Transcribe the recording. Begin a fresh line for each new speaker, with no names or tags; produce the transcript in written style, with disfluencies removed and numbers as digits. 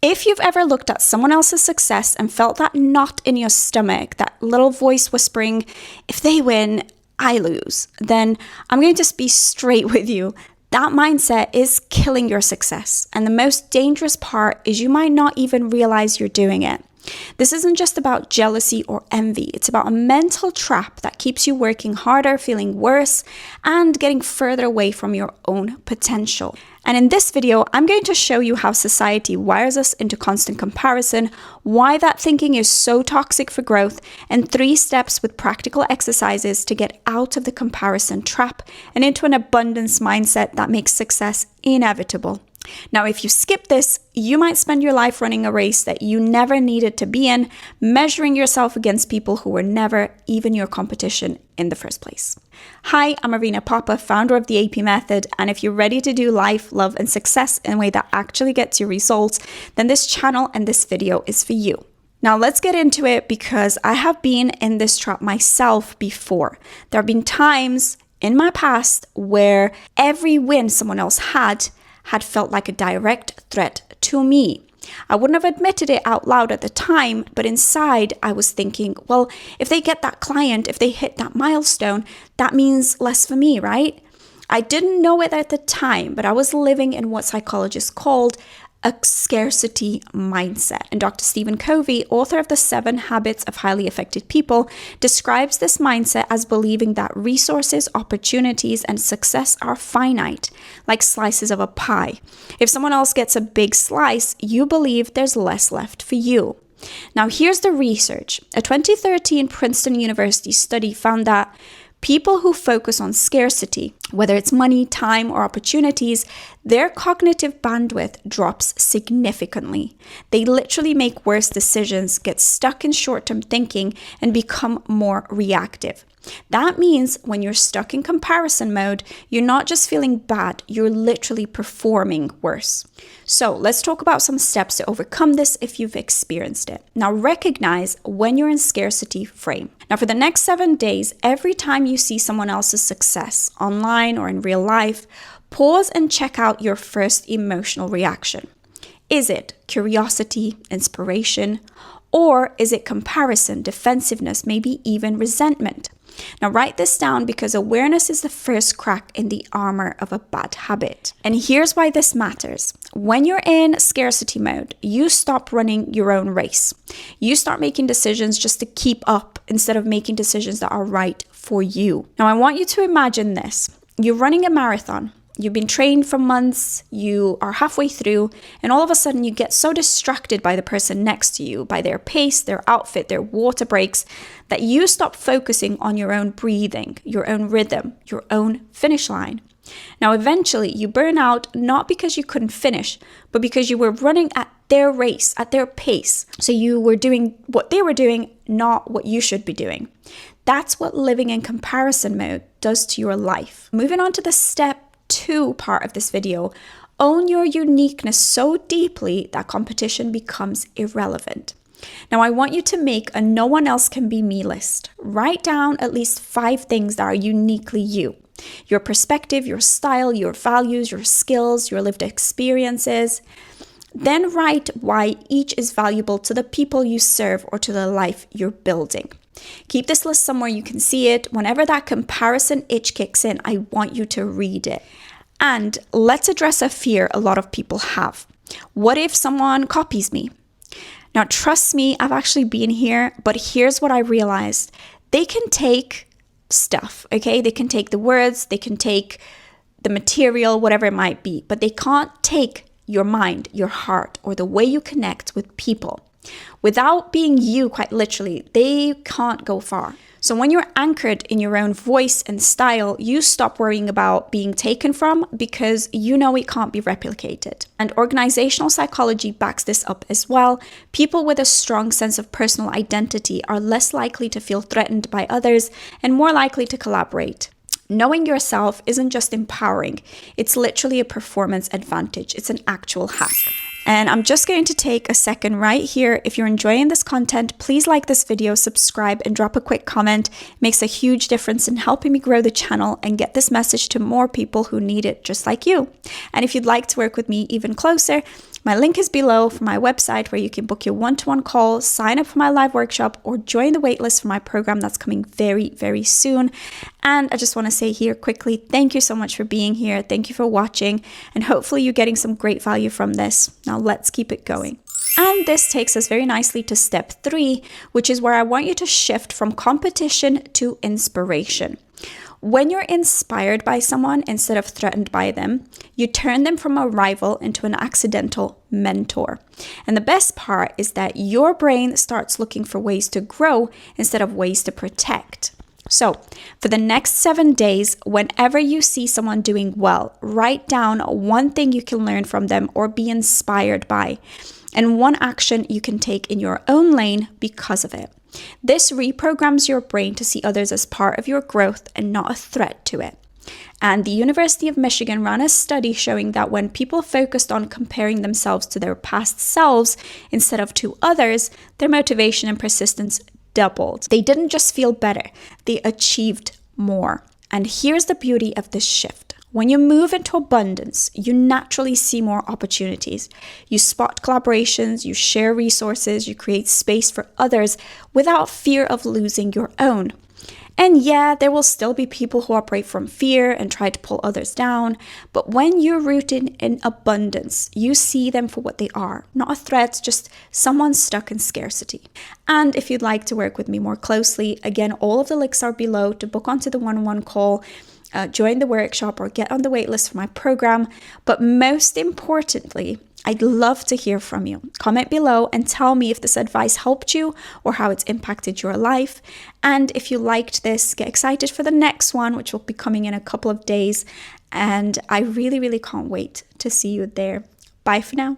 If you've ever looked at someone else's success and felt that knot in your stomach, that little voice whispering, if they win, I lose, then I'm going to be straight with you. That mindset is killing your success. And the most dangerous part is you might not even realize you're doing it. This isn't just about jealousy or envy. It's about a mental trap that keeps you working harder, feeling worse, and getting further away from your own potential. And in this video, I'm going to show you how society wires us into constant comparison, why that thinking is so toxic for growth, and 3 steps with practical exercises to get out of the comparison trap and into an abundance mindset that makes success inevitable. Now, if you skip this, you might spend your life running a race that you never needed to be in, measuring yourself against people who were never even your competition in the first place. Hi, I'm Arina Papa, founder of the AP Method, and if you're ready to do life, love, and success in a way that actually gets you results, then this channel and this video is for you. Now let's get into it because I have been in this trap myself before. There have been times in my past where every win someone else had felt like a direct threat to me. I wouldn't have admitted it out loud at the time, but inside I was thinking, well, if they get that client, if they hit that milestone, that means less for me, right? I didn't know it at the time, but I was living in what psychologists called a scarcity mindset. And Dr. Stephen Covey, author of The 7 Habits of Highly Effective People, describes this mindset as believing that resources, opportunities, and success are finite, like slices of a pie. If someone else gets a big slice, you believe there's less left for you. Now, here's the research. A 2013 Princeton University study found that people who focus on scarcity, whether it's money, time, or opportunities, their cognitive bandwidth drops significantly. They literally make worse decisions, get stuck in short-term thinking, and become more reactive. That means when you're stuck in comparison mode, you're not just feeling bad, you're literally performing worse. So let's talk about some steps to overcome this if you've experienced it. Now recognize when you're in scarcity frame. Now for the next 7 days, every time you see someone else's success, online or in real life, pause and check out your first emotional reaction. Is it curiosity, inspiration, or is it comparison, defensiveness, maybe even resentment? Now write this down because awareness is the first crack in the armor of a bad habit. And here's why this matters. When you're in scarcity mode, you stop running your own race. You start making decisions just to keep up instead of making decisions that are right for you. Now I want you to imagine this. You're running a marathon. You've been trained for months, you are halfway through, and all of a sudden you get so distracted by the person next to you, by their pace, their outfit, their water breaks, that you stop focusing on your own breathing, your own rhythm, your own finish line. Now, eventually you burn out not because you couldn't finish, but because you were running at their race, at their pace. So you were doing what they were doing, not what you should be doing. That's what living in comparison mode does to your life. Moving on to the step 2 part of this video, own your uniqueness so deeply that competition becomes irrelevant. Now I want you to make a no one else can be me list. Write down at least 5 things that are uniquely you. Your perspective, your style, your values, your skills, your lived experiences. Then write why each is valuable to the people you serve or to the life you're building. Keep this list somewhere you can see it. Whenever that comparison itch kicks in, I want you to read it. And let's address a fear a lot of people have. What if someone copies me? Now, trust me, I've actually been here, but here's what I realized. They can take stuff, okay? They can take the words, they can take the material, whatever it might be, but they can't take your mind, your heart, or the way you connect with people. Without being you, quite literally, they can't go far. So when you're anchored in your own voice and style, you stop worrying about being taken from because you know it can't be replicated. And organizational psychology backs this up as well. People with a strong sense of personal identity are less likely to feel threatened by others and more likely to collaborate. Knowing yourself isn't just empowering, it's literally a performance advantage. It's an actual hack. And I'm just going to take a second right here. If you're enjoying this content, please like this video, subscribe, and drop a quick comment. It makes a huge difference in helping me grow the channel and get this message to more people who need it just like you. And if you'd like to work with me even closer, My link is below for my website where you can book your one-to-one call, sign up for my live workshop, or join the waitlist for my program that's coming very, very soon. And I just want to say here quickly, thank you so much for being here. Thank you for watching, and hopefully you're getting some great value from this. Now let's keep it going. And this takes us very nicely to step 3, which is where I want you to shift from competition to inspiration. When you're inspired by someone instead of threatened by them, you turn them from a rival into an accidental mentor. And the best part is that your brain starts looking for ways to grow instead of ways to protect. So, for the next 7 days, whenever you see someone doing well, write down one thing you can learn from them or be inspired by, and one action you can take in your own lane because of it. This reprograms your brain to see others as part of your growth and not a threat to it. And the University of Michigan ran a study showing that when people focused on comparing themselves to their past selves instead of to others, their motivation and persistence doubled. They didn't just feel better, they achieved more. And here's the beauty of this shift. When you move into abundance, you naturally see more opportunities. You spot collaborations, you share resources, you create space for others without fear of losing your own. And yeah, there will still be people who operate from fear and try to pull others down, but when you're rooted in abundance, you see them for what they are, not a threat, just someone stuck in scarcity. And if you'd like to work with me more closely, again, all of the links are below to book onto the one-on-one call, join the workshop, or get on the waitlist for my program. But most importantly, I'd love to hear from you. Comment below and tell me if this advice helped you or how it's impacted your life. And if you liked this, get excited for the next one, which will be coming in a couple of days. And I really, really can't wait to see you there. Bye for now.